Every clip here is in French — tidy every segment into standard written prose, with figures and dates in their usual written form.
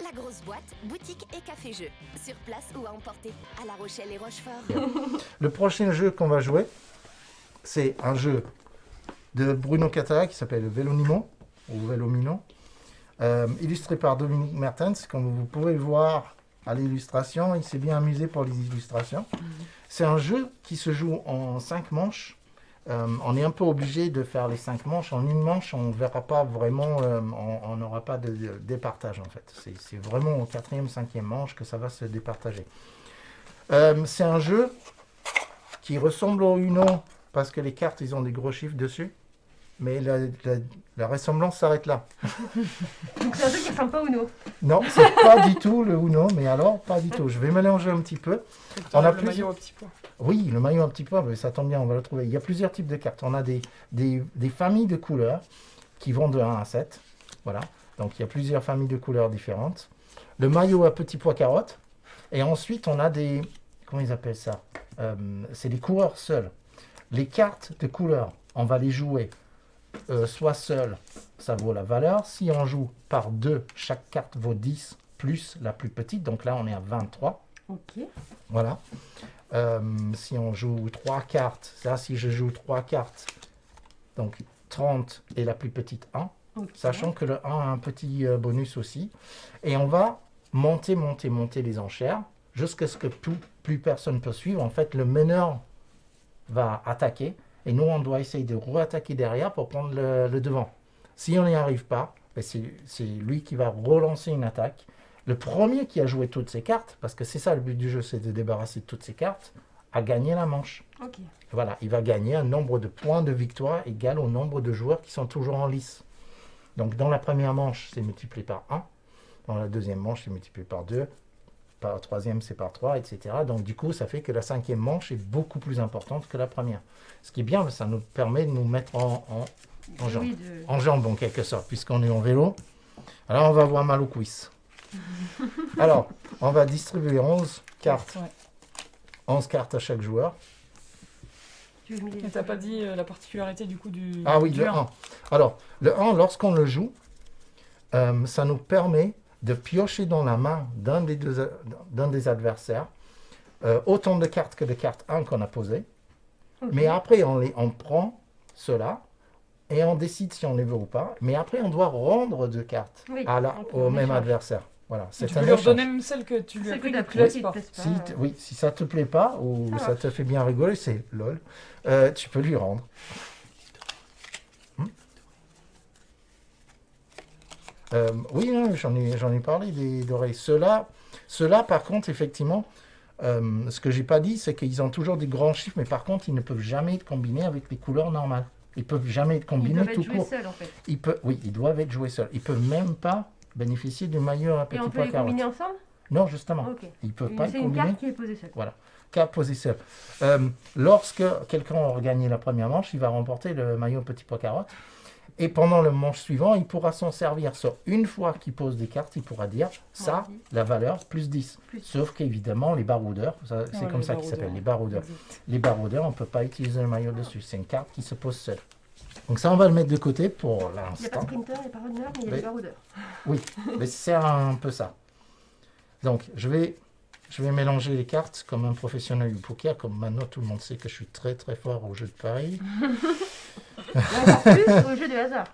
La grosse boîte, boutique et café-jeu. Sur place ou à emporter, à La Rochelle et Rochefort. Le prochain jeu qu'on va jouer, c'est un jeu de Bruno Catala qui s'appelle Vélonimo, ou Vélomino, illustré par Dominique Mertens. Comme vous pouvez le voir à l'illustration, il s'est bien amusé pour les illustrations. C'est un jeu qui se joue en 5 manches. On est un peu obligé de faire les 5 manches. En une manche, on ne verra pas vraiment, on n'aura pas de départage en fait. C'est vraiment au 4e, 5e manche que ça va se départager. C'est un jeu qui ressemble au Uno parce que les cartes, ils ont des gros chiffres dessus. Mais la ressemblance s'arrête là. Donc c'est un jeu qui ressemble pas au Uno. Non, c'est pas du tout le Uno, mais alors pas du tout. Je vais mélanger un petit peu. On a le maillot à petits pois. Oui, le maillot à petits pois, mais ça tombe bien, on va le trouver. Il y a plusieurs types de cartes. On a des familles de couleurs qui vont de 1 à 7. Voilà. Donc il y a plusieurs familles de couleurs différentes. Le maillot à petits pois carottes. Et ensuite, on a des... Comment ils appellent ça c'est des coureurs seuls. Les cartes de couleurs, on va les jouer soit seules, ça vaut la valeur. Si on joue par 2, chaque carte vaut 10 plus la plus petite. Donc là, on est à 23. Ok. Voilà. Si on joue 3 cartes, ça, si je joue 3 cartes, donc 30 et la plus petite 1, Ok. sachant que le 1 a un petit bonus aussi. Et on va monter les enchères jusqu'à ce que plus personne peut suivre. En fait, le meneur va attaquer et nous, on doit essayer de re-attaquer derrière pour prendre le devant. Si on n'y arrive pas, ben c'est lui qui va relancer une attaque. Le premier qui a joué toutes ses cartes, parce que c'est ça le but du jeu, c'est de débarrasser de toutes ses cartes, a gagné la manche. Ok. Voilà, il va gagner un nombre de points de victoire égal au nombre de joueurs qui sont toujours en lice. Donc dans la première manche, c'est multiplié par 1. Dans la deuxième manche, c'est multiplié par 2. Par la troisième, c'est par 3, etc. Donc du coup, ça fait que la 5e manche est beaucoup plus importante que la première. Ce qui est bien, ça nous permet de nous mettre en jambe. Oui, En jambe en quelque sorte, puisqu'on est en vélo. Alors on va avoir mal aux cuisses. Alors, on va distribuer 11 cartes. Ouais. 11 cartes à chaque joueur. Tu veux que je mette Et t'as pas dit la particularité du coup du. Ah oui, du le 1. Alors, le 1, lorsqu'on le joue, ça nous permet de piocher dans la main d'un des adversaires autant de cartes que de cartes 1 qu'on a posées. Ok. Mais après, on prend cela et on décide si on les veut ou pas. Mais après, on doit rendre 2 cartes Oui, au en même échange. adversaire. Voilà, Tu c'est peux un lui échange. redonner même celle que tu lui as C'est pris que que t'as tu laisses pris, pas. qui te plaise Si, pas. oui, si ça te plaît pas ou Ça ça marche. te fait bien rigoler, c'est lol, tu peux lui rendre. Oui, non, j'en ai parlé des dorés. Ceux-là, par contre, effectivement, ce que j'ai pas dit, c'est qu'ils ont toujours des grands chiffres, mais par contre, ils ne peuvent jamais être combinés avec les couleurs normales. Ils peuvent jamais être Ils combinés doivent être tout joués court. seuls en fait. Oui, ils doivent être joués seuls. Ils peuvent même pas bénéficier du maillot à Et petit on peut pois les carotte. combiner ensemble. Non, justement, Ok. ils peuvent Et pas c'est être une combinés. carte qui est posée seule. Voilà, carte posée seule. Lorsque quelqu'un aura gagné la première manche, il va remporter le maillot petit pois carotte. Et pendant le manche suivant, il pourra s'en servir. Sur une fois qu'il pose des cartes, il pourra dire ça, Vas-y. la valeur, plus 10. Plus. Sauf qu'évidemment, les baroudeurs, c'est Ouais, comme les ça qu'ils s'appellent, les baroudeurs. baroudeurs. Exact. Les baroudeurs, on ne peut pas utiliser le maillot dessus. C'est une carte qui se pose seule. Donc ça, on va le mettre de côté pour Il n'y a pas de l'instant. sprinter, il n'y a pas de runner, mais il y a Oui. des baroudeurs. Oui, mais c'est un peu ça. Donc, je vais mélanger les cartes comme un professionnel du poker. Comme maintenant, tout le monde sait que je suis très très fort au jeu de paris. Et encore plus au jeu de hasard.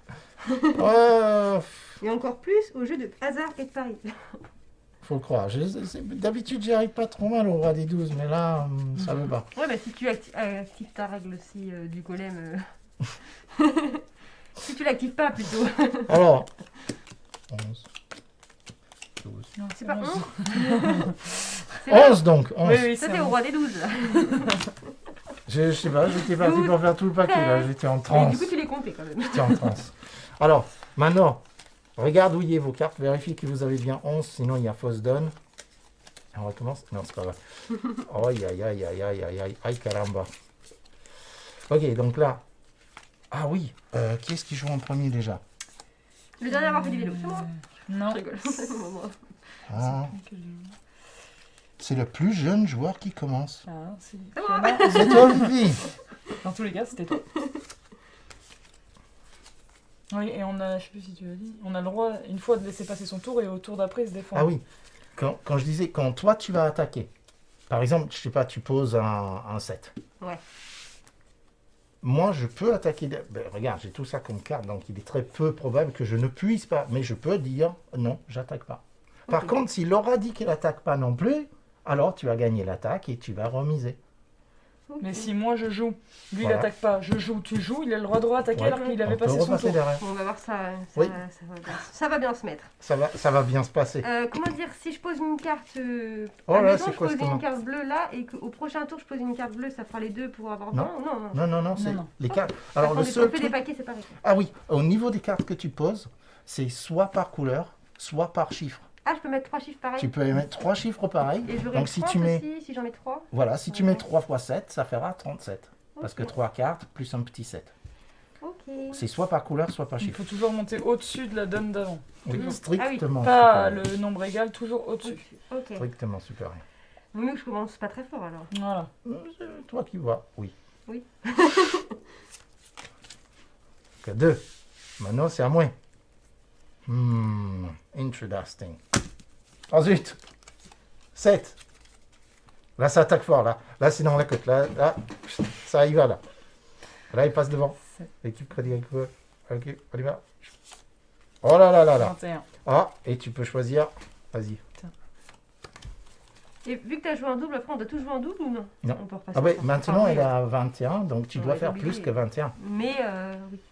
Ouais, Et encore plus au jeu de hasard et de paris. faut le croire. D'habitude, j'y arrive pas trop mal au roi des 12, mais là, ça veut pas. Ouais, bah si tu actives ta règle aussi du golem. Si tu l'actives pas plutôt. Alors, 11, 12. Non, C'est pas 11 11. C'est là. 11 donc, 11. Oui, oui, Ça c'est t'es au 11. roi des 12. Je sais pas, j'étais parti pour faire tout le paquet, là, j'étais en Mais transe. du coup, tu les comptais quand même. J'étais en transe. Alors, maintenant, regardouillez vos cartes, vérifiez que vous avez bien 11, sinon il y a fausse donne. On recommence? Non, c'est pas vrai. Aïe, aïe, aïe, aïe, aïe, aïe, aïe, aïe, caramba. Ok, donc là. Ah oui, qui est-ce qui joue en premier déjà? Le dernier à avoir fait du vélo, c'est moi. Non. Je rigole. C'est moi. Ah, c'est le plus jeune joueur qui commence. Ah, c'est C'est moi. C'est toi, Luffy. Dans tous les cas, c'était toi. Oui, et on a, je sais plus si tu l'as dit, on a le droit, une fois, de laisser passer son tour et au tour d'après, il se défend. Ah oui, quand je disais, quand toi tu vas attaquer, par exemple, je sais pas, tu poses un 7. Ouais. Moi, je peux attaquer. Ben, regarde, j'ai tout ça comme carte, donc il est très peu probable que je ne puisse pas. Mais je peux dire non, j'attaque pas. Par Ok. contre, si Laura dit qu'elle attaque pas non plus, alors tu vas gagner l'attaque et tu vas remiser. Ok. Mais si moi je joue, lui Voilà. il attaque pas, je joue, tu joues, il a le droit de attaquer Ouais. alors qu'il avait On peut passé son repasser tour. derrière. Bon, on va voir ça. Oui. Ça va bien se mettre. Ça va bien se passer. Comment dire, si je pose une carte. Oh là, admettons, c'est je quoi pose ce une comment carte bleue là et qu'au prochain tour je pose une carte bleue, ça fera les deux pour avoir Non. 20 ou non. Non, non, non, c'est non. les cartes. Alors, le Attendez, seul on fait des truc. paquets séparés. Ah oui, au niveau des cartes que tu poses, c'est soit par couleur, soit par chiffre. Ah, je peux mettre 3 chiffres pareils. Tu peux mettre 3 chiffres pareils. Et j'aurai Donc, si 3 tu mets. aussi, si j'en mets 3. Voilà, si tu Ouais. mets 3 x 7, ça fera 37. Parce que 3 cartes plus un petit 7. Ok. C'est soit par couleur, soit par Il chiffre. faut toujours monter au-dessus de la donne d'avant. Oui, Mhm. strictement Pas supérieur. le nombre égal, toujours au-dessus. Ok. Strictement supérieur. Vaut mieux que je commence pas très fort alors. Voilà. C'est toi qui vois, oui. Oui. Que 2. Maintenant, c'est à moi. Interesting. Ensuite, 7. Là, ça attaque fort, là. Là, c'est dans la côte. Là, ça y va, là. Là, il passe devant. L'équipe Crédit Agricole. Ok, on y va. Oh là là là là. 21. Ah, et tu peux choisir. Vas-y. Et vu que tu as joué en double, après on doit tous jouer en double ou non? Non. On peut repasser Ah ouais, ensemble. maintenant, Ah, elle oui. est à 21, donc tu dois Ouais, faire obligé. plus que 21. Mais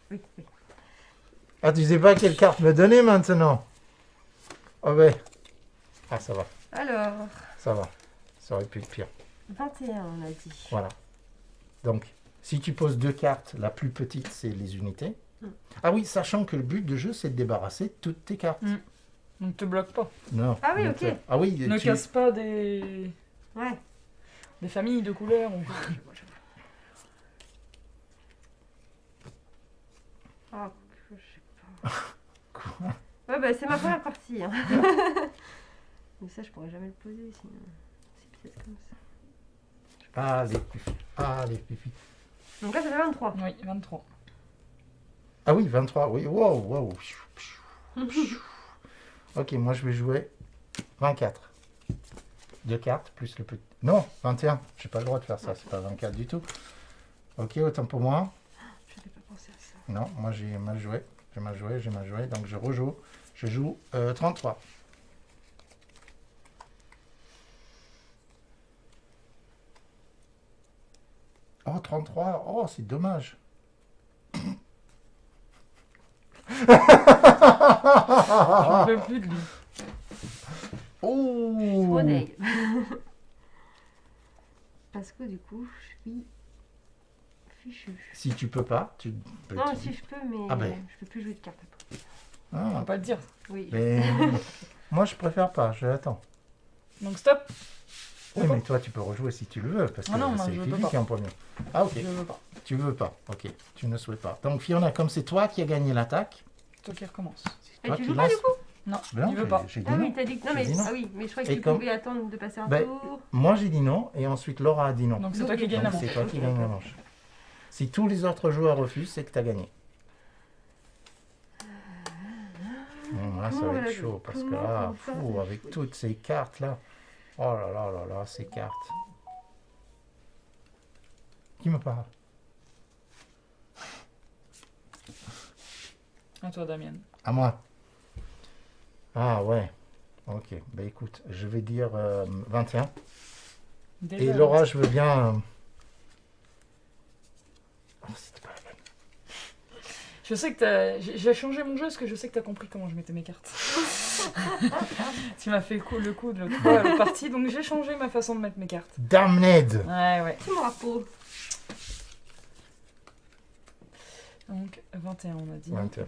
oui. Ah, tu sais pas quelle carte me donner maintenant? Oh ouais. Ah, ça va, Alors, ça va. Ça aurait pu être pire. 21 on a dit. Voilà. Donc, si tu poses 2 cartes, la plus petite, c'est les unités. Mm. Ah oui, sachant que le but de jeu, c'est de débarrasser de toutes tes cartes. Mm. Ne te bloque pas. Non. Ah oui, donc, ok. ah oui, Ne tu... casse pas des Ouais. familles de couleurs. ou- Ah, je sais pas. Ouais, bah c'est ma première partie. Hein. Mais ça, je pourrais jamais le poser sinon. C'est peut-être comme ça. Allez, Fifi. Allez, Fifi. Donc là, ça fait 23. Oui, 23. Ah oui, 23, oui. Wow, wow. Ok, moi, je vais jouer 24. 2 cartes, plus le petit... Non, 21. J'ai pas le droit de faire ça, c'est pas 24 du tout. Ok, autant pour moi. Je n'avais pas pensé à ça. Non, moi, j'ai mal joué. J'ai mal joué, donc je rejoue. Je joue 33. Oh, 33. Oh, c'est dommage. J'en peux plus de lui. Oh. Trop deg. Parce que du coup, je suis fichu. Si tu peux pas, tu peux. Non, si je peux, mais Ah ben. je peux plus jouer de cartes après. On va Ah, pas le dire. Oui. mais moi, je préfère pas. Je l'attends. Donc stop. Oui, mais toi, tu peux rejouer si tu le veux, parce que Ah non, moi, c'est je veux Fifi pas. qui est en premier. Ah, ok. Je veux pas. Tu veux pas. Ok. Tu ne souhaites pas. Donc, Fiona, comme c'est toi qui as gagné l'attaque, Toi qui recommence. c'est Et toi tu qui joues pas du lances. coup? Non, Ben non, il veut pas. j'ai dit Ah non. oui, t'as dit que non, J'ai mais dit non. ah oui, mais je croyais Et que tu comme- pouvais attendre de passer un Ben, tour. Moi, j'ai dit non, et ensuite Laura a dit non. Donc c'est toi qui gagne la Donc, manche. c'est toi qui gagne la manche. Si tous les autres joueurs refusent, c'est que tu as gagné. Là, ça Comment on va va être la- chaud, parce que comment là, on va fou, la avec jouer toutes ces cartes-là. Oh là là là là, ces cartes. Qui me parle? À toi, Damien. À moi. Ah ouais. Ok. Ben écoute, je vais dire 21. Déjà, Et Laura, je veux bien... Oh, c'était pas la bonne. Je sais que t'as... J'ai changé mon jeu parce que je sais que t'as compris comment je mettais mes cartes. Tu m'as fait le coup de l'autre fois, le parti, donc j'ai changé ma façon de mettre mes cartes. Damned. Ouais. C'est mon rapport. Donc 21, on a dit. 21.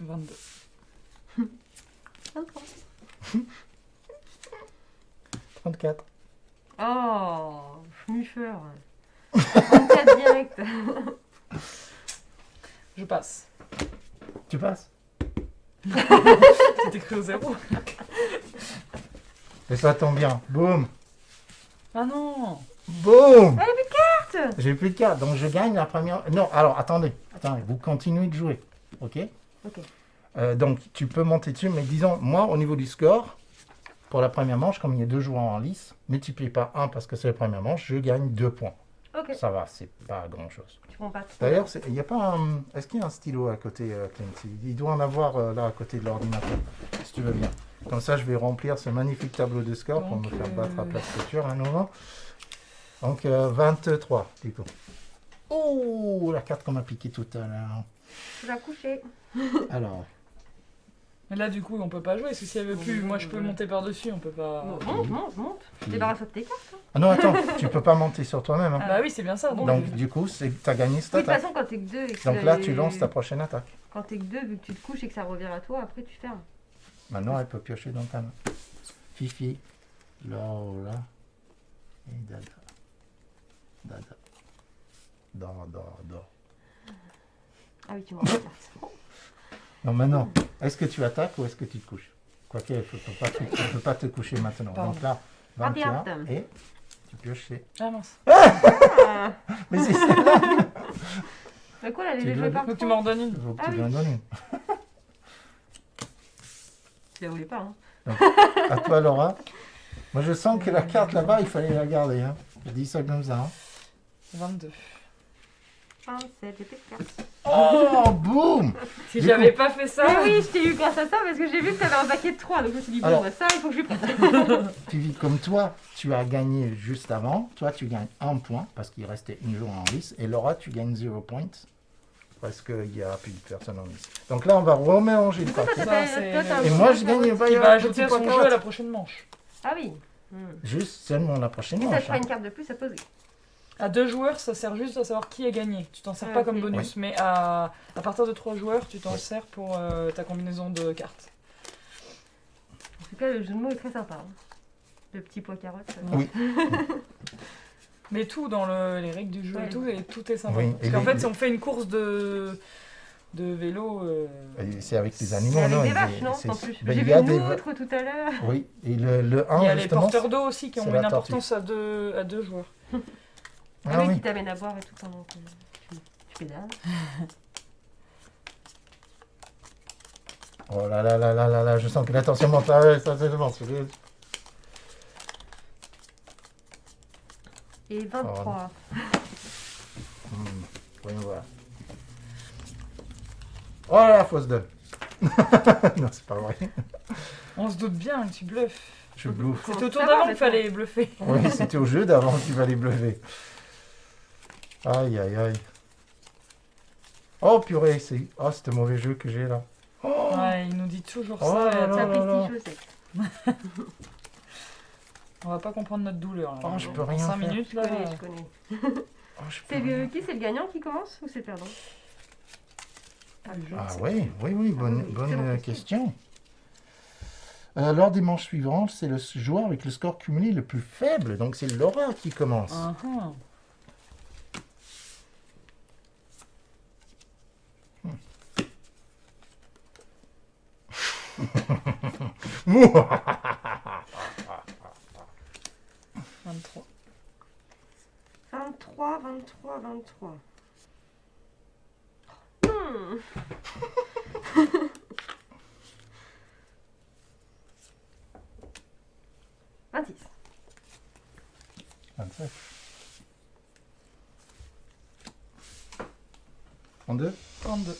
22. 23. 34. Oh, schmuffer. 34 direct. Je passe. Tu passes? C'était écrit au 0. Et ça tombe bien. Boum. Ah non. Boum. Allez, plus de cartes. cartes. J'ai plus de cartes, donc je gagne la première. Non, alors attendez, vous continuez de jouer, ok? Ok. Donc tu peux monter dessus, mais disons, moi au niveau du score, pour la première manche, comme il y a 2 joueurs en lice, multiplié par 1 parce que c'est la première manche, je gagne 2 points. Ok. Ça va, c'est pas grand chose. Tu prends pas tout. D'ailleurs, il y a pas un... Est-ce qu'il y a un stylo à côté, Clint? Il doit en avoir là à côté de l'ordinateur, si tu veux bien. Comme ça, je vais remplir ce magnifique tableau de score pour me Donc, faire battre à plat structure à nouveau. Donc 23, du coup. Oh, la carte qu'on m'a piquée tout à l'heure. Tu vas coucher. Alors, Mais là, du coup, on peut pas jouer, parce que si elle veut plus, moi je peux monter par-dessus, on peut pas. Monte. Débarrasse-toi de tes cartes. ah non, attends, tu peux pas monter sur toi-même. hein. Bah oui, c'est bien ça. Donc, du coup, tu as gagné cette Oui, de toute attaque. façon, quand t'es que 2 et que Donc là, tu lances ta prochaine attaque. Quand t'es que 2, vu que tu te couches et que ça revient à toi, après tu fermes. Maintenant, elle peut piocher dans ta main. Fifi, Lola et Dada. Dada. Dada. Ah oui, tu m'en regardes. Non, maintenant, est-ce que tu attaques ou est-ce que tu te couches? Quoique, tu ne peux pas te coucher maintenant. Pardon. Donc là, 21 21. et tu pioches chez... Ah mince. Ah. Mais c'est ça. Mais quoi, là, Tu les dois- jouer par Faut que tu trois m'en redonnes une. Faut que Ah tu oui. m'en donnes une. Tu la voulais pas, hein. À toi, Laura. Moi, je sens que la carte là-bas, il fallait la garder. Hein. Je dis ça comme ça. Hein. 22. 27, j'ai plus de cartes. Oh, boum! Si Du j'avais pas fait ça. Mais oui, je t'ai eu grâce à ça parce que j'ai vu que t'avais un paquet de 3. Donc je me suis dit, bon, Alors- bah ça, il faut que je lui prenne. Vivi, comme toi, tu as gagné juste avant. Toi, tu gagnes 1 point parce qu'il restait une jour en lice. Et Laura, tu gagnes 0 points parce qu'il n'y a plus de personne en lice. Donc là, on va remélanger le paquet. Ça, c'est- toi, t'as Et un moi, petit je peu gagne de pas Il un va petit ajouter point son carotte. jeu à la prochaine manche. Ah oui. Juste seulement la prochaine Et ça manche. te fera hein. une carte de plus à poser. À 2 joueurs, ça sert juste à savoir qui a gagné. Tu t'en sers Ah, pas ok. comme bonus, mais à partir de 3 joueurs, tu t'en Ouais. sers pour ta combinaison de cartes. En tout cas, le jeu de mots est très sympa. Hein. Le petit pois carotte. ça. Oui. Mais tout dans les règles du jeu Ouais. et tout est sympa. Oui, et Parce qu'en les- fait, si on fait une course de vélo. Et c'est avec les Il animaux, y avait non? des il- vaches, non, c'est- en plus. ben, J'ai il vu y a une des... autre tout à l'heure. Oui, et le 1, Il y a les justement... porteurs d'eau aussi qui ont c'est une la tortue. importance à deux joueurs. Ah, oui, qui t'amène à boire et tout pendant que tu pédales. Oh là là là là là là, je sens que la tension monte. Ah ouais, ça c'est bon. Et 23. Voyons voir. Oh là là, fausse donne. Non, c'est pas vrai. On se doute bien que tu bluffes. Je bluffe. C'était au Ça tour va, d'avant qu'il maintenant. Ah, fallait bluffer. Oui, c'était au jeu d'avant qu'il fallait bluffer. Aïe aïe aïe. Oh purée, c'est un mauvais jeu que j'ai là. Oh, Ouais, il nous dit toujours Oh ça. là et là. Ça attends, prestige, je sais. on va pas comprendre notre douleur. Là. Oh, je peux En rien 5 faire. minutes là. Je connais. oh, je peux C'est rien. qui? C'est le gagnant qui commence ou c'est le perdant? Ah oui, oui, oui, bonne, oui, bonne c'est bon. question. Lors des manches suivantes, c'est le joueur avec le score cumulé le plus faible. Donc c'est Laura qui commence. Ah, ah. Mouah. 23. 23, 23, 23. « 26. 27. 32. 32.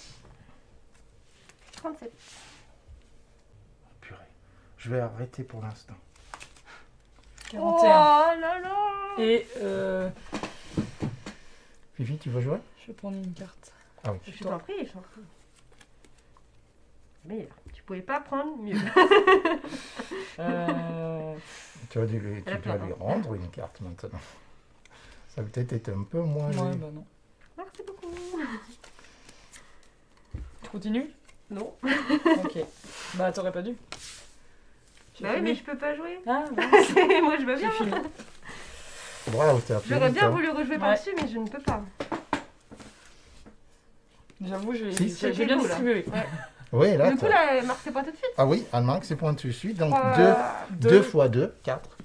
37. Purée. Je vais arrêter pour l'instant. 41. Oh là là! Et Fifi, tu veux jouer? je vais prendre une carte. Ah oui. Je t'en prie, je t'en prie. Mais tu pouvais pas prendre mieux. Tu vas lui, Elle a tu dois peur, lui hein. rendre une carte maintenant. Ça a peut-être été un peu moins... Ouais, bah non. Merci beaucoup. Tu continues? Non. Ok. Bah t'aurais pas dû. J'ai Bah oui, fini. mais je peux pas jouer. Ah, ouais. Moi, je veux J'ai bien. fini. Bravo, t'as fait J'aurais vite, bien hein. voulu rejouer Ouais. par-dessus, mais je ne peux pas. J'avoue, j'ai Si. j'ai bien C'était beau, là. distribué. Oui, là, Du coup, t'as- là, Marc, c'est pas tout de suite. Ah oui, elle marque ses points de suite. Donc Trois- 2 fois 2, 4.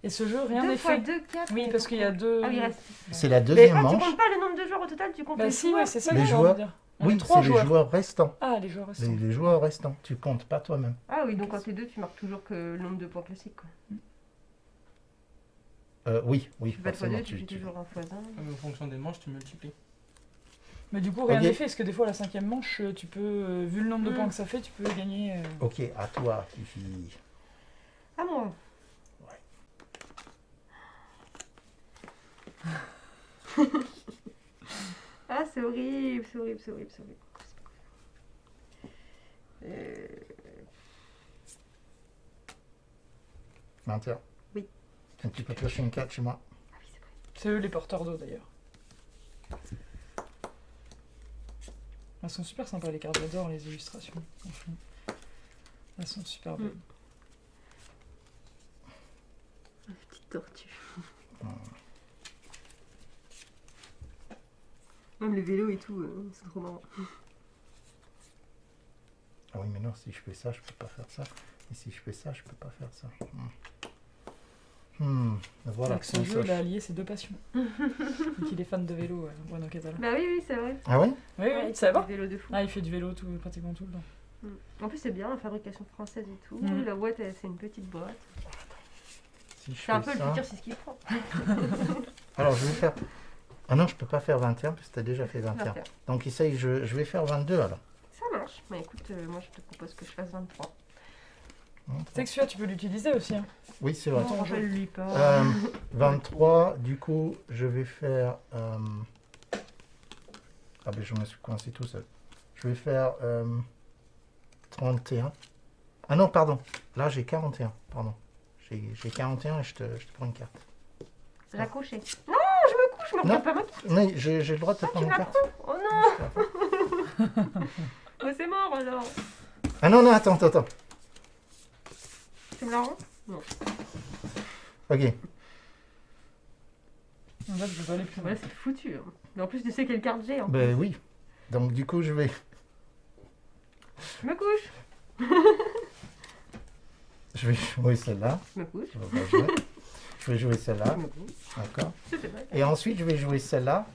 Et ce jeu, rien 2 n'est fois fait. 2, 4. Oui, parce qu'il y a deux... Ah oui, il reste. C'est la Mais deuxième tu manche. comptes pas le nombre de joueurs au total, tu comptes Bah les si, joueurs. ouais, c'est ça Les que j'ai joueurs. envie de dire. On est Oui, 3 c'est les joueurs. joueurs restants. Ah, les joueurs restants. Les joueurs restants. Tu comptes pas toi-même. Ah oui, donc quand t'es 2, tu marques toujours que le nombre de points classiques. Quoi. Oui, Tu fais pas de forcément. x2, tu fais toujours un x1. En fonction des manches, tu multiplies. Mais du coup, rien Ok. n'est fait, parce que des fois, la 5e manche, tu peux, vu le nombre de Mm. points que ça fait, tu peux gagner... Ok, à toi, Fifi. À moi. Ah, c'est horrible, c'est horrible, c'est horrible, c'est horrible. Euh, 21. Oui. Et tu peux piocher une carte chez moi. Ah oui, c'est vrai. C'est eux les porteurs d'eau, d'ailleurs. Elles sont super sympas, les cartes. J'adore les illustrations. Franchement. Elles sont super belles. Petite tortue. Même les vélos et tout, c'est trop marrant. Ah oui, mais non, si je fais ça, je peux pas faire ça. Et si je fais ça, je peux pas faire ça. Voilà. Avec ce c'est jeu, ça. il a allié ses deux passions. Donc il est fan de vélo, Bruno Catala. Bah oui, oui, c'est vrai. Ah ouais? Oui, Ouais, oui, il ça fait va. des vélos de fou. Ah, il fait du vélo pratiquement tout le temps. En plus, c'est bien, la fabrication française et tout. Mm. La boîte, c'est une petite boîte. Si je C'est un fais peu le ça- futur, c'est ce qu'il prend. Alors, je vais faire... Ah non, je peux pas faire 21 parce que tu as déjà fait On va 21. faire. Donc, essaye, je vais faire 22 alors. Ça marche. Bah écoute, moi je te propose que je fasse 23. Tu sais que celui-là, tu peux l'utiliser aussi. Hein. Oui, c'est vrai. Non, rappelle-lui pas. 23, du coup, je vais faire... Ah ben, je me suis coincé tout seul. Je vais faire 31. Ah non, pardon. Là, j'ai 41. Pardon. J'ai 41 et je te prends une carte. La cocher. Non, je me couche, je me Non. regarde pas ma carte. Mais j'ai le droit de te Ah, prendre tu une la carte. Oh non. Oh, c'est mort alors. Ah non, non, attends. Tu me la rends? Ok. En fait, je peux pas aller plus loin. Ouais, c'est foutu. Hein. Mais en plus, tu sais quelle carte j'ai. Hein. Ben oui. Donc, du coup, je vais... Je me couche. Je vais jouer celle-là. Je me couche. Je vais pas jouer. Je vais jouer celle-là. Je me couche. D'accord. C'était vrai. Et ensuite, je vais jouer celle-là.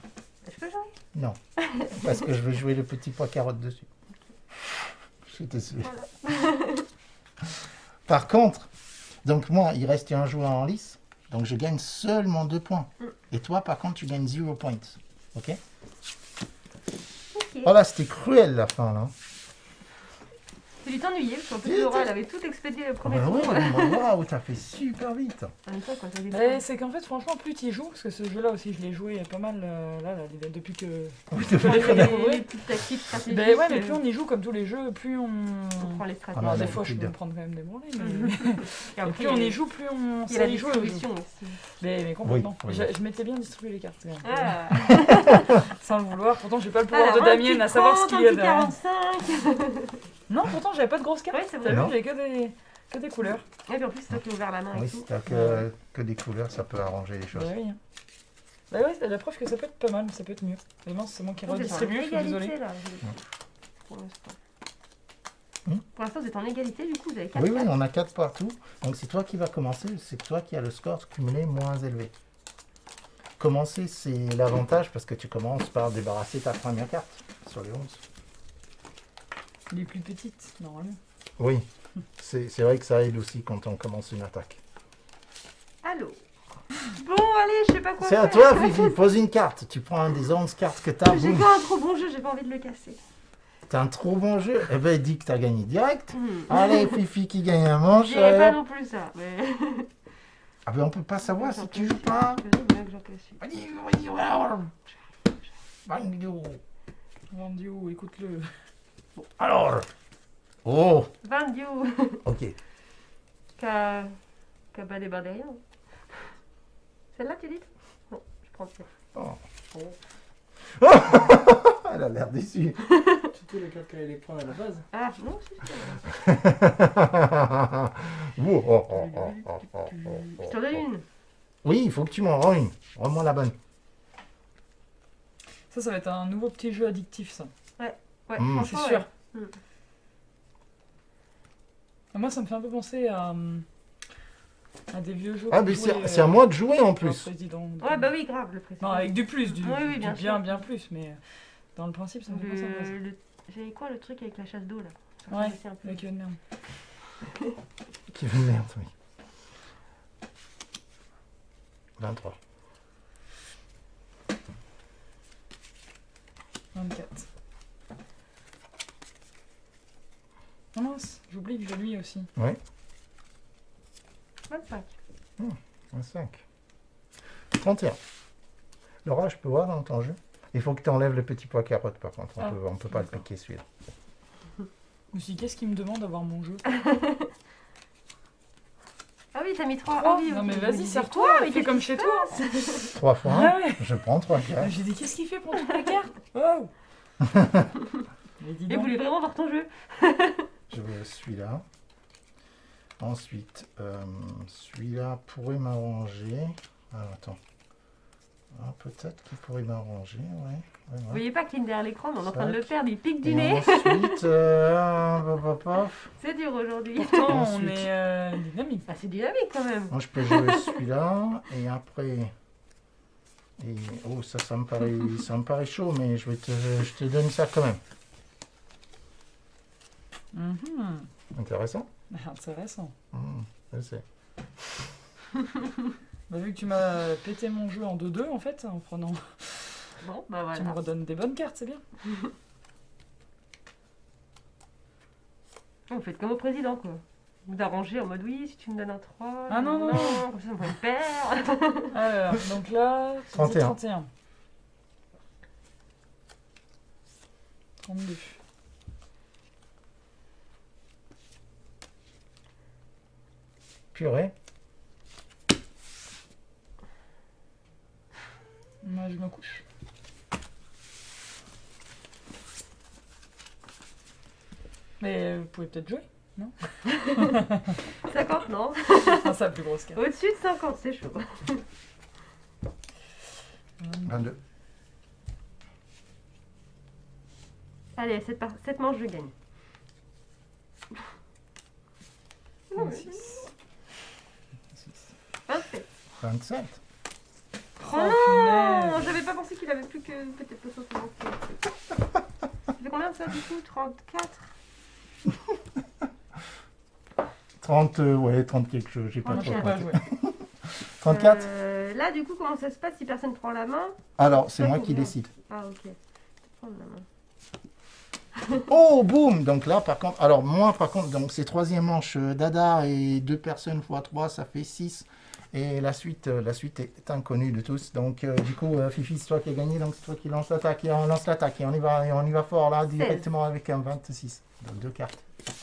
Je peux jouer. Non. Parce que je vais jouer le petit pois carotte dessus. Je suis désolé. Par contre, donc moi, il reste un joueur en lice. Donc je gagne seulement 2 points. Et toi, par contre, tu gagnes 0 points. Ok? Ok. Voilà, c'était cruel la fin là. Tu dû t'ennuyer parce qu'en plus, Laura, elle avait tout expédié le premier Bah tour. ouais, waouh, t'as fait super vite. En même temps, quand t'as des Mais c'est qu'en fait, franchement, plus tu y joues, parce que ce jeu-là aussi, je l'ai joué pas mal depuis que. Oui, Je l'ai fait découvrir. les petites tactiques stratégiques. Ben ouais, mais plus on y joue, comme tous les jeux, plus on. on prend les Ah stratégies. non, Alors, des mais fois, je écoute peux bien. me prendre quand même des branlées, Et mais. après, Et plus on y joue, plus on il y a la sait y jouer au jeu. distribution aussi. Mais complètement. Oui, Je m'étais bien distribué les cartes, quand même. Ah. Sans le vouloir. Pourtant, j'ai pas le pouvoir Alors, de Damien à savoir ce qu'il y a derrière. 45. Non, pourtant, j'avais pas de grosses cartes. Ouais, c'est T'as vrai. vu, j'ai que des couleurs. Et puis en plus, c'est toi qui as ouvert la main Oui, et si tout. t'as que des couleurs, ça peut arranger les choses. Bah oui. Bah ouais, c'est la preuve que ça peut être pas mal, mais ça peut être mieux. Mais mince, c'est moi qui Vous êtes en redistribue, je suis désolée. égalité, là. Pour l'instant. Hmm. Pour l'instant, vous êtes en égalité, du coup, vous avez 4 Oui, oui, on a 4 partout. Donc c'est toi qui vas commencer, c'est toi qui as le score cumulé moins élevé. Commencer, c'est l'avantage parce que tu commences par débarrasser ta première carte sur les 11. Les plus petites, normalement. Oui, c'est vrai que ça aide aussi quand on commence une attaque. Allô. Bon, allez, je sais pas quoi C'est faire. à toi, Fifi, pose une carte. Tu prends un des 11 cartes que tu as. J'ai pas un trop bon jeu, j'ai pas envie de le casser. T'as un trop bon jeu. Eh ben, dis que t'as gagné direct. Hmm. Allez, Fifi qui gagne un manche. Je dirais pas non plus ça, mais... Ah ben, on peut pas savoir si J'en tu casse joues pas. une. Je veux bien que j'en casse une. Vendio, écoute-le. Alors. Oh, Vendio. ok. Qu'a pas des barres derrière. Celle-là, tu dis? Non, je prends celle-là. Oh. Elle a l'air déçue. Surtout les cartes qu'elle allait prendre à la base. Ah, non, c'est ça. Oh, oh, oh, oh, oh, oh, oh, Je t'en donne une. Oui, il faut que tu m'en rends une. Rends-moi la bonne. Ça va être un nouveau petit jeu addictif, ça. Ouais, Hmm. C'est sûr. ouais. Moi, ça me fait un peu penser à. À des vieux jeux. Ah, qu'on mais jouait, c'est à moi de jouer en pour le plus. président. Ouais, bah oui, grave, le président. Non, avec du plus, Oui, oui, du bien bien, sûr. bien plus, mais dans le principe, ça me fait penser à ça. J'avais quoi le truc avec la chasse d'eau là? Ça Ouais, ressemble aussi un peu. avec une merde. Qui veut merde, oui. 23. 24. Oh mince, j'oublie que j'ai lui aussi. Oui, 25. 25. 31. Laura, je peux voir dans ton jeu? Il faut que tu enlèves le petit pois carotte par contre. Ah, On peut pas le d'accord. piquer celui-là. Je me suis dit, qu'est-ce qu'il me demande d'avoir mon jeu? Ah oui, t'as mis 3. Oh, Ah oui, non ok. mais Je me vas-y, disais, serre-toi, mais fais qu'est-ce comme qui chez se toi. 3 fois 1, Ah ouais. je prends 3 cartes. J'ai dit, qu'est-ce qu'il fait pour toutes les cartes? Wow. Mais dis Et donc. voulez vraiment voir ton jeu? Je veux celui-là. Ensuite, celui-là pourrait m'arranger. Ah, attends. Ah, peut-être qu'il pourrait m'arranger, ouais. Vous voyez pas Clean derrière l'écran, mais on est en train de le Sac. perdre, il pique du Et nez. ensuite, paf. C'est dur aujourd'hui. Pourtant, on Ensuite. est dynamique. Ah, c'est dynamique quand même. Moi, je peux jouer celui-là. Et après... Et, oh, ça me paraît chaud, mais je te donne ça quand même. Mhm. Intéressant. Intéressant. Je sais. Bah, vu que tu m'as pété mon jeu en 2-2 en fait, en prenant. Bon, bah Tu me voilà. redonnes des bonnes cartes, c'est bien. Vous faites comme au président quoi. Vous d'arranger en mode oui, si tu me donnes un 3. Ah non, non, non. Comme ça, on va le perdre. Alors, donc là, tu dis 31. 31. 32. Purée. Moi, je me couche. Mais vous pouvez peut-être jouer. 50, non? Ah, c'est la plus grosse carte. Au-dessus de 50, c'est chaud. 22. Allez, cette manche, je gagne. 26. 27. 27. Oh non, punaise. j'avais pas pensé qu'il avait plus que peut-être le 60. Ça fait combien de ça du coup? 34? 30, ouais, 30 quelque chose, j'ai pas Oh, trop cher. Pas compté. jouer. 34. Là, du coup, comment ça se passe si personne prend la main? Alors, c'est ça moi qui qui vient. décide. Ah, ok. Prendre la main. Oh, boum. Donc là, par contre, alors moi, par contre, donc c'est troisième manche, Dada et 2 personnes x 3, ça fait 6. Et la suite est inconnue de tous. Donc, du coup, Fifi, c'est toi qui as gagné, donc c'est toi qui lance l'attaque. Et on lance l'attaque et on y va fort là, directement avec un 26. Donc 2 cartes.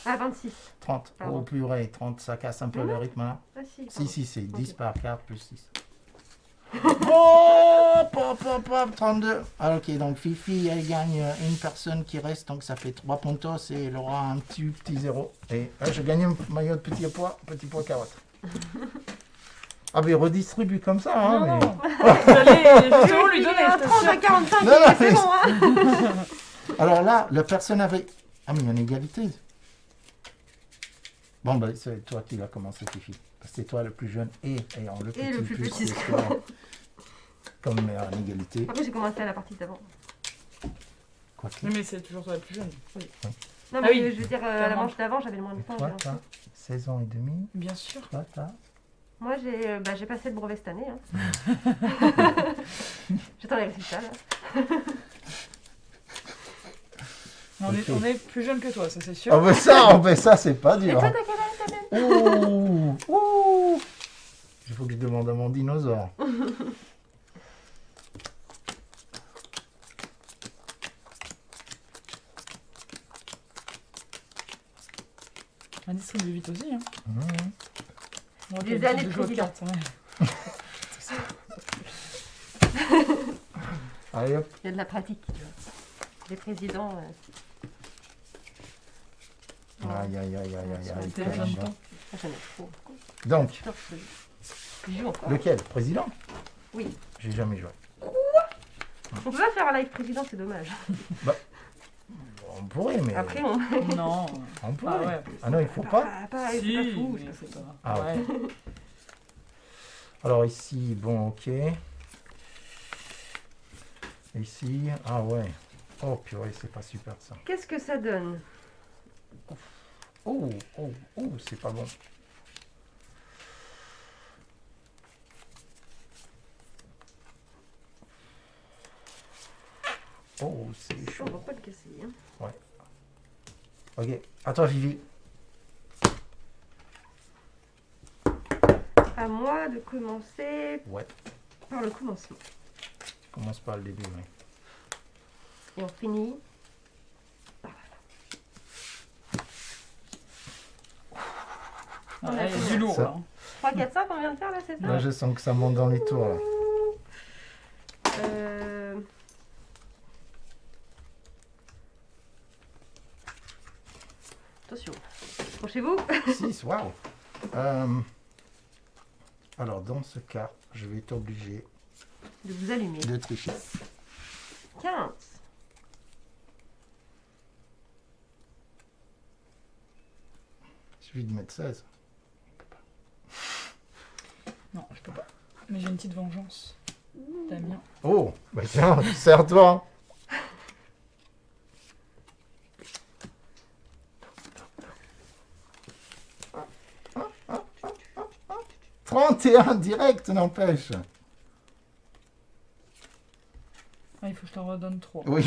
Ah, 26. 30. Pardon. Oh, purée, 30, ça casse un peu le rythme là. Ah, si. Si, c'est 10 Ok. par carte plus 6. Oh, pop, 32. Ah, ok, donc Fifi, elle gagne une personne qui reste, donc ça fait 3 puntos et elle aura un petit 0. Et je gagne un maillot de petit pois carotte. Ah, mais redistribue comme ça, hein. Non, mais... non. J'allais justement lui donner. un je 30 à t'assure. 45, Non, non, c'est mais- bon, hein. Alors là, la personne avait. Ah, mais il y a une égalité. Bon, ben, c'est toi qui vas commencer, Fifi. Parce que c'est toi le plus jeune et ayant le petit le plus plus petit que score. toi. Comme en égalité. Après, j'ai commencé à la partie d'avant. Quoi que. Oui, mais c'est toujours toi la plus jeune. Non, Ah mais oui. je veux dire, à la manche d'avant, j'avais le moins de temps. Toi, j'ai t'as l'impression. 16 ans et demi. Bien sûr. Toi, t'as. Moi, j'ai passé le brevet cette année. Hein. J'attends les résultats, là. On, est, Ok. on est plus jeune que toi, ça c'est sûr. Ah, ben ça, c'est pas Et dur. toi, hein. t'as quel âge, ta mère? Ouh. Il faut que je demande à mon dinosaure. On distribue vite aussi. Hein. Mmh. Bon, Des t'as années de de jeux de président. cartes. Ouais. Allez hop. Il y a de la pratique, tu vois. Les présidents. Aïe, aïe, aïe, aïe, aïe, aïe. T'es jeune temps. J'en ai trop. Donc, Je joue encore. lequel? Président? Oui. J'ai jamais joué. On peut pas faire un live président, c'est dommage. On pourrait, mais. Après, on. Non. On pourrait. Ah ouais. Ah non, il faut pas. Pas, Si, c'est pas fou. mais c'est pas. Ah, ouais. Alors ici, bon, ok. Ici, ah ouais. Oh purée, c'est pas super ça. Qu'est-ce que ça donne? Oh, oh, oh, c'est pas bon. Oh, c'est chaud. On va pas le casser. Hein. Ok, à toi Vivi. À moi de commencer Ouais, par le commencement. commence par le début, ouais. Et on finit. Ah, là, il y a du lourd Ça. là. 3, 4, 5, on vient de faire là, c'est ça? Là, je sens que ça monte dans les tours, là. Attention. Approchez-vous. 6, waouh. Alors, dans ce cas, je vais être obligé De vous allumer. de tricher. 15. Il suffit de mettre 16. Non, je peux pas. Mais j'ai une petite vengeance. Damien. Oh, bah tiens, serre-toi. « 31 direct, n'empêche. Ah, il faut que je t'en redonne 3. Oui,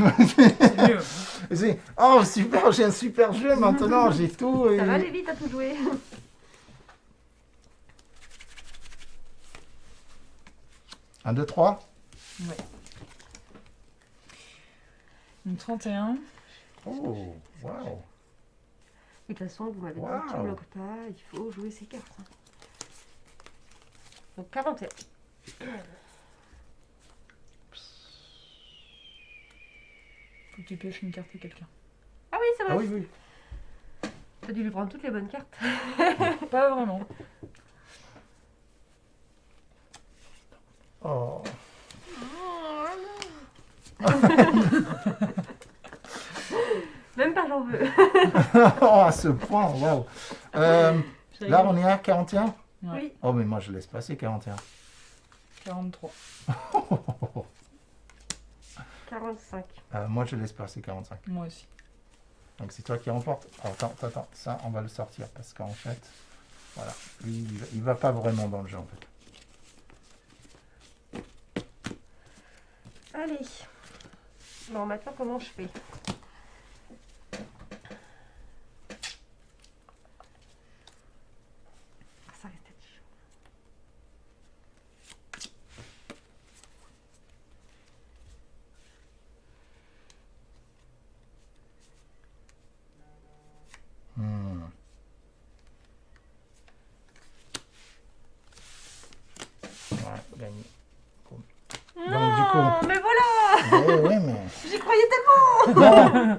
C'est mieux. oh super, j'ai un super jeu maintenant, j'ai tout. Ça va aller vite à tout jouer. 1, 2, 3. Ouais. Donc 31. Oh, waouh. De toute façon, vous m'avez dit Waouh. que tu ne bloques pas, il faut jouer ses cartes. Hein. Donc 47. Faut que tu pioches une carte à quelqu'un. Ah oui, c'est vrai. Ah oui, oui. T'as dû lui prendre toutes les bonnes cartes. Pas vraiment. Oh. Même pas j'en veux. Oh, à ce point, waouh. Là, on est à 41. Ouais. Oui. Oh, mais moi, je laisse passer 41. 43. 45. Moi, je laisse passer 45. Moi aussi. Donc, c'est toi qui remporte. Alors, attends, ça, on va le sortir parce qu'en fait, voilà, lui, il va pas vraiment dans le jeu, en fait. Allez. Bon, maintenant, comment je fais? Ça risque d'être chaud. Hmm. Ouais, gagné. Non, du coup- mais voilà. Ouais, mais... J'y croyais tellement. Non,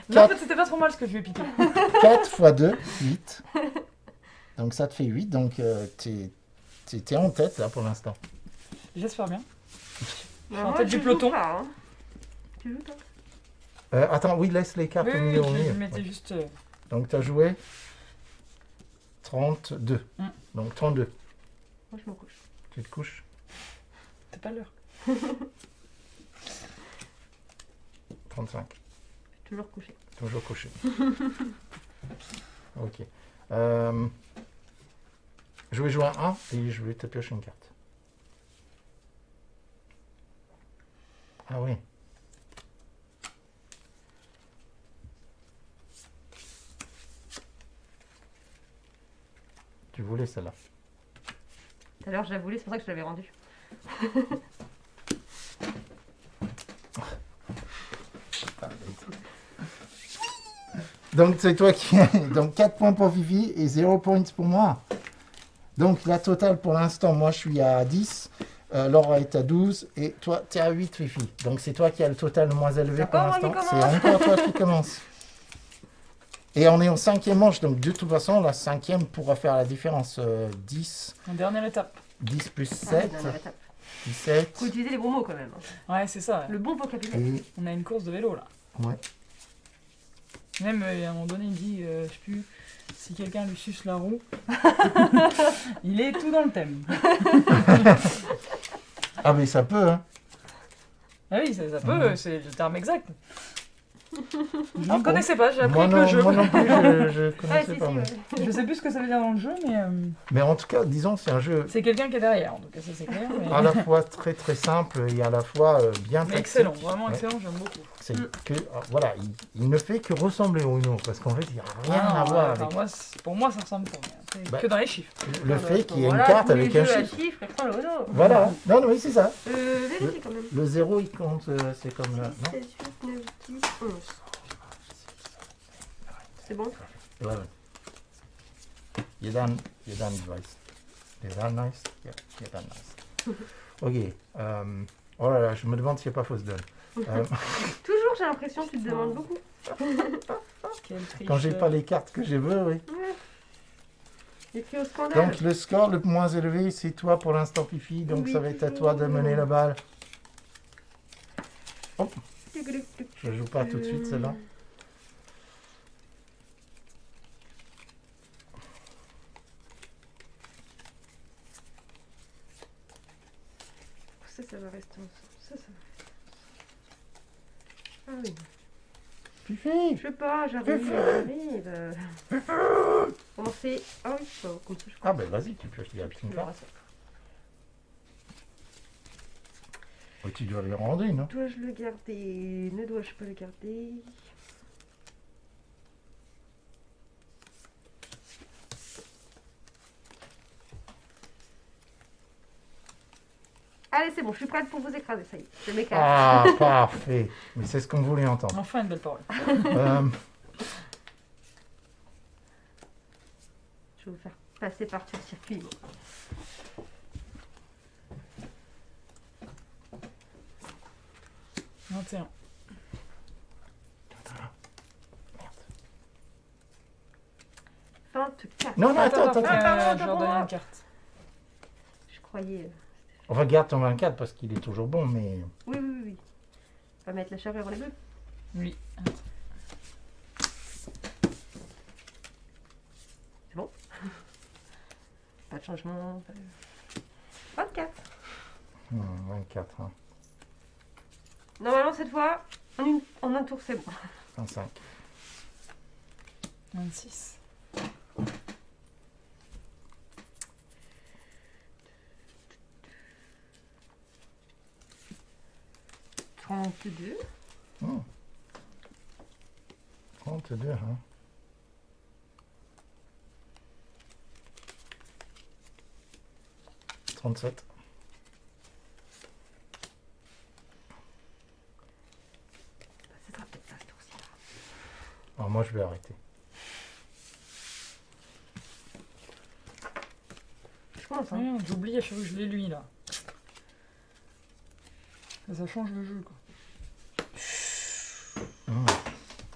Mais en fait, c'était pas trop mal ce que je lui ai piqué. 4 x 2, 8. Donc ça te fait 8, donc t'es en tête là pour l'instant. J'espère bien. Bah, en moi, tête du je joue peloton. pas, hein. Tu joues toi? Attends, oui, laisse les cartes Oui, au oui, milieu. au je milieu. mettais Ouais. juste. Donc t'as joué 32. Mm. Donc 32. Moi, je me couche. Tu te couches. C'est pas l'heure. 35. Toujours couché. Toujours couché. Ok. Je vais jouer un 1 et je vais te piocher une carte. Ah oui. Tu voulais celle-là. Tout à l'heure, je la voulais, c'est pour ça que je l'avais rendue. Donc c'est toi qui... Donc 4 points pour Vivi et 0 points pour moi. Donc la totale pour l'instant, moi je suis à 10. Laura est à 12 et toi tu es à 8 Fifi. Donc c'est toi qui as le total le moins élevé C'est pour encore moi l'instant. qui C'est commence. encore toi qui commence. Et on est au 5e manche, donc de toute façon la 5e pourra faire la différence. 10, En dernière étape. 10 plus Ah, 7, dernière étape. 17 Faut utiliser les bons mots quand même. Hein. Ouais, c'est ça. Ouais. Le bon vocabulaire. et... On a une course de vélo là. Ouais. Même à un moment donné, il me dit, je sais plus, Si quelqu'un lui suce la roue, il est tout dans le thème. Ah, mais ça peut, hein. Ah oui, ça peut, c'est le terme exact. Je ne bon connaissais pas, j'ai appris Moi avec le non, jeu. moi non plus, je Ouais, connaissais si, pas. si, Mais... ouais. Je sais plus ce que ça veut dire dans le jeu, mais mais en tout cas, disons, c'est un jeu c'est quelqu'un qui est derrière, en tout cas, ça c'est clair. Mais, à la fois très très simple et à la fois bien mais tactique. excellent, vraiment Ouais. excellent, j'aime beaucoup. C'est que, voilà, il ne fait que ressembler au Uno, parce qu'en fait, il n'y a rien Ah à non, voir enfin, avec moi, pour moi, ça ressemble pas. Mais après, Bah, que dans les chiffres. le fait qu'il y ait une Voilà, carte tous les avec un jeux à chiffre. chiffres, et prends le Uno. Voilà, non, non, oui, c'est ça. Vérifie quand même. Le 0, il compte, c'est comme là, 6, non 7, 8, 9, 10, 11. C'est bon? 11. You're done device. You're done nice? Yeah, you're done nice. Ok. Oh là là, je me demande s'il n'y a pas fausse donne. Toujours, j'ai l'impression que tu te demandes beaucoup. Quel tricheur. Quand j'ai pas les cartes que je veux, oui. Les cris au scandale. Donc le score le moins élevé, c'est toi pour l'instant, Fifi. Donc Oui, ça va être à toi de mener la balle. Je joue pas tout de suite celle-là. Ça va rester ensemble. Ça va rester ensemble. Ah oui. Fifi! Je sais pas, j'arrive. Comment c'est? Ah oui, pas comme ça, je crois. Ah ben vas-y, tu peux acheter la petite carte. Oh, tu dois lui rendre une, non? Dois-je le garder? Ne dois-je pas le garder? Allez, c'est bon, je suis prête pour vous écraser, ça y est. Je m'écarte. Ah, parfait. Mais c'est ce qu'on voulait entendre. Enfin, une belle parole. Je vais vous faire passer par ce circuit. 21. Merde. 24. Non, non, attends. pardon, Je leur donne pardon. une carte. Je croyais. Regarde ton 24 parce qu'il est toujours bon, mais... Oui. On va mettre la charrue avant les bleus. Oui. C'est bon. Pas de changement. 24. 24, hein. Normalement, cette fois, en un tour, c'est bon. 25. 26. 32. 32, hein. 37. Ce sera peut-être pas ce tour-ci. Alors moi, je vais arrêter. Je commence, hein. Merde, j'oublie à chaque fois que je l'ai lui là. Ça change le jeu quoi.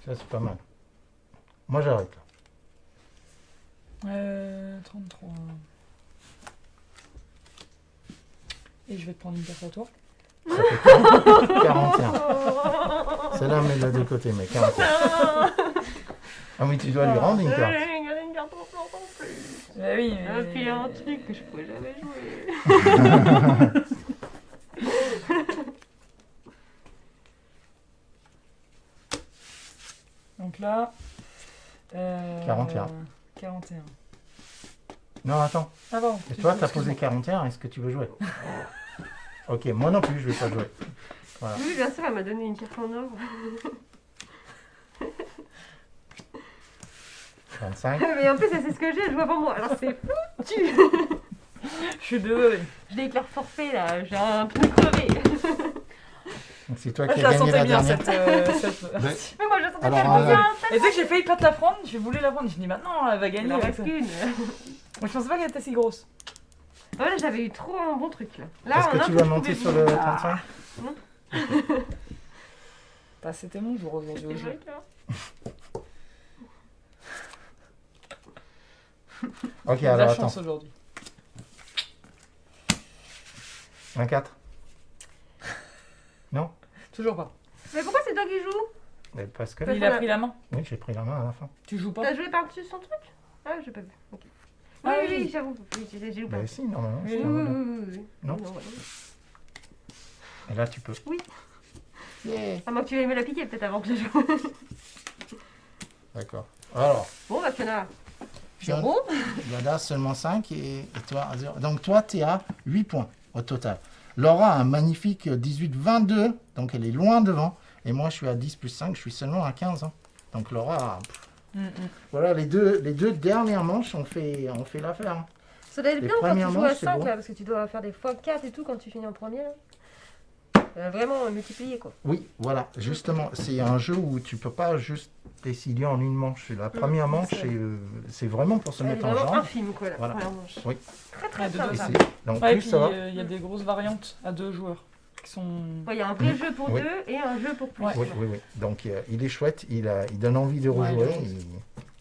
Ça, c'est pas mal. Moi, j'arrête là. 33. Et je vais te prendre une carte à toi. Ça fait 41. Celle-là, mets-la de côté, mais 41. Ah oui, tu dois lui rendre une carte. Une carte en blanc en plus. Bah oui, Et puis un truc que je pourrais jamais jouer. Donc là. 41. 41. Non, attends. Ah bon. Et toi, t'as posé 41, est-ce que tu veux jouer? Ok, moi non plus, je vais pas jouer. Voilà. Oui, bien sûr, elle m'a donné une carte en or. 25. Mais en plus, elle sait ce que j'ai, elle joue avant moi. Alors c'est foutu. Je suis désolée. Je déclare forfait là, j'ai un pneu crevé. Donc c'est toi Ah, qui je as la gagné sentais la bien dernière. cette. Mais moi je sentais Alors, qu'elle bien. Et tu sais que j'ai failli pas te la prendre, j'ai voulu la prendre, je me dis maintenant elle va Il gagner. en avec reste ça. qu'une. Moi je pensais pas qu'elle était si grosse. Voilà, j'avais eu trop un bon truc là. Là, Est-ce en que un tu coup, vas je monter pouvais sur le jouer. 35? Bah, c'était mon jour aujourd'hui au C'est jeu. vrai que- Ok, J'ai de alors la attends. chance aujourd'hui. 24? Non? Toujours pas. Mais pourquoi c'est toi qui joues? Mais parce que... Il a pris la main. Oui, j'ai pris la main à la fin. Tu joues pas. T'as joué par-dessus son truc? Ah, j'ai pas vu. Ok. Ah Oui, oui. oui, j'avoue. Oui, j'ai loupé. Ben si, normalement. Oui, c'est Oui, en oui, haut, là. oui, oui. Non. voilà. Et là, tu peux. Oui. Yeah. À moins que tu aies aimé la piquer peut-être avant que je joue. D'accord. Alors, Bon, bah, Fiona. Fiona, 0. Yoda seulement 5 et toi 0. Donc toi, tu es à 8 points au total. Laura a un magnifique 18-22, donc elle est loin devant. Et moi, je suis à 10 plus 5, je suis seulement à 15. Hein. Donc Laura, voilà, les deux dernières manches ont fait l'affaire. Hein. Ça doit être Les bien quand tu premières joues à manches, c'est 5 bon. là, parce que tu dois faire des x4 et tout quand tu finis en premier. Là. Vraiment multiplier quoi. Oui, voilà, justement, c'est un jeu où tu peux pas juste décider en une manche. La première manche, c'est vraiment pour se Elle est mettre en vraiment jambe. infime quoi la Voilà. première manche. Oui. Très très Ouais, de simple. deux. ça. Donc Ouais, et plus puis ça va. il y a des grosses variantes à 2 joueurs qui sont. Ouais, il y a un vrai jeu pour Oui. 2 et un jeu pour plus. Ouais. Oui, oui, oui. Donc il est chouette, il donne envie de Ouais, rejouer. il est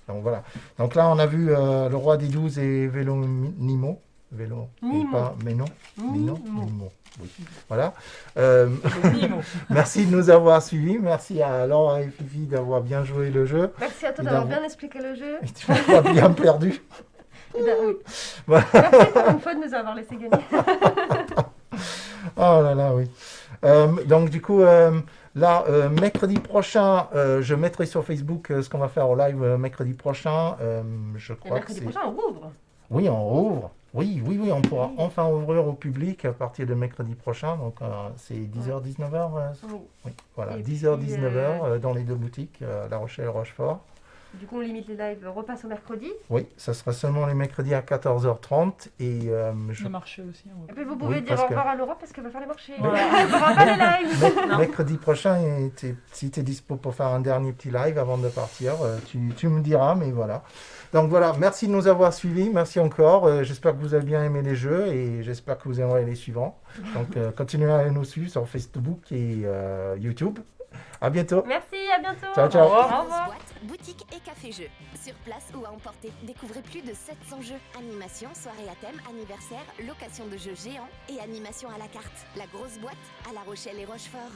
Donc voilà. Donc là, on a vu le roi des 12 et Vélo Nimo. Vélo. Nimo. Pas, mais non. Nimo. Nimo. Oui. Voilà. Le Nimo. Merci de nous avoir suivis. Merci à Laura et Fifi d'avoir bien joué le jeu. Merci à toi Et d'avoir d'avoir- bien expliqué le jeu. Et tu m'as bien perdu. Oui. Voilà. Merci pour une fois de nous avoir laissé gagner. Oh là là, oui. Donc du coup, là, mercredi prochain, je mettrai sur Facebook ce qu'on va faire au live mercredi prochain. Je Et crois que mercredi c'est... prochain, on rouvre. Oui, on rouvre. Oui, oui, oui, on pourra enfin ouvrir au public à partir de mercredi prochain. Donc c'est 10h, 19h. Oui. Oui, voilà, Et 10h, puis, 19h dans les deux boutiques, La Rochelle et Rochefort. Du coup, on limite les lives repasse au mercredi. Oui, ça sera seulement les mercredis à 14h30 et je Le marché aussi. Et puis vous pouvez Oui, dire parce au que- revoir à Laura parce qu'elle va faire les marchés. Voilà. Elle ne fera pas les lives. mercredi prochain, et si tu es dispo pour faire un dernier petit live avant de partir, tu me diras, mais voilà. Donc voilà, merci de nous avoir suivis, merci encore. J'espère que vous avez bien aimé les jeux et j'espère que vous aimerez les suivants. Donc continuez à nous suivre sur Facebook et YouTube. À bientôt. Merci, à bientôt. Ciao, ciao. Au Grosse revoir. boîte, boutique et café-jeux. Sur place ou à emporter. Découvrez plus de 700 jeux. Animation, soirée à thème, anniversaire, location de jeux géants et animation à la carte. La grosse boîte à La Rochelle et Rochefort.